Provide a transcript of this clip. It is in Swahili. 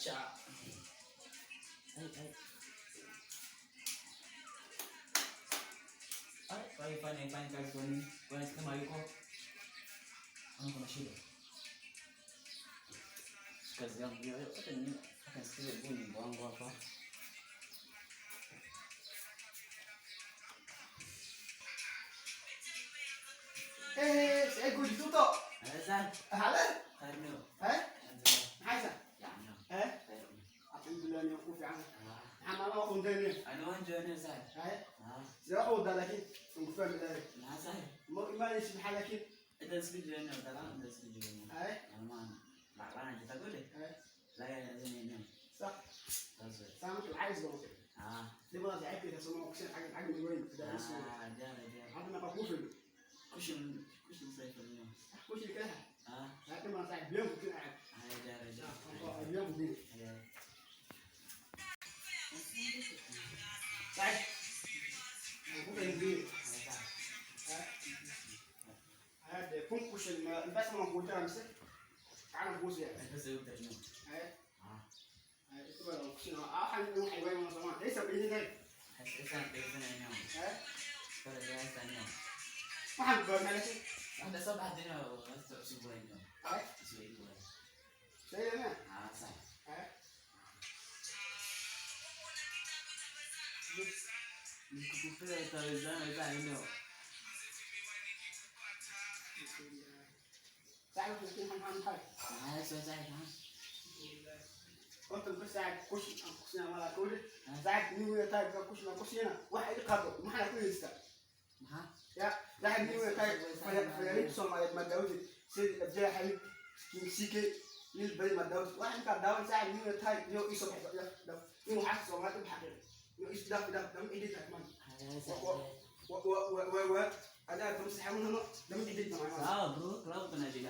Cha. Ay, fanya kazi kwa nini? Kwa kama yuko ana kuna shida. Kazi yangu hiyo hata nini? Hata sikize buni wangu hapa. Saya gue ditutup. Alasan. Halo. Karno. Haisa. Apa yang bilang yang aku fi'an? Amal aku ndani. Ano ang journey sa? Saya aku udah lagi. Tunggu faham dari. Nasa. Mau iman isi halaki. Ito si journey, tara ang si journey. Aman. Bakla kita boleh. Laya na din yun. صح. سامع العايز بقى. دي بقى تعبت ده سمو كشن حاجه من وين ده اسمه. هذا ما بقوفل. كشن سيف اليوم. كشن كده. هذا ما صاحب اليوم كده قاعد. اليوم دي. صاحب. ممكن دي. هذا كم كشن بس ما موجود على مسك. تعال نبوس يعني. بس يبدأ شنو؟ itu baru sih akan yang hewan yang sama ini sampai ini kan Hasan biasanya nyam kalau dia tanya mahal banget sih ada sabah dina atau sebulan nyam sebulan saya ni sah Kukupe tawezana ini saya mungkin ham thôi saya قلت بس قاعد كشنا ولا كل قاعد نيوي تايب كشنا واحد يقرب ما احنا كل لسه يا قاعد نيوي تايب فيريت سو ما داود سيد ابجا حبيب كيسيكي للبري ما داود واحد كان داود ساعد نيوي تايب يو يسوي يو حاسس ما تبحث يو ايش دم ايدي كمان و انا بمسح منه دم ايدي كمان برو كلام بنجي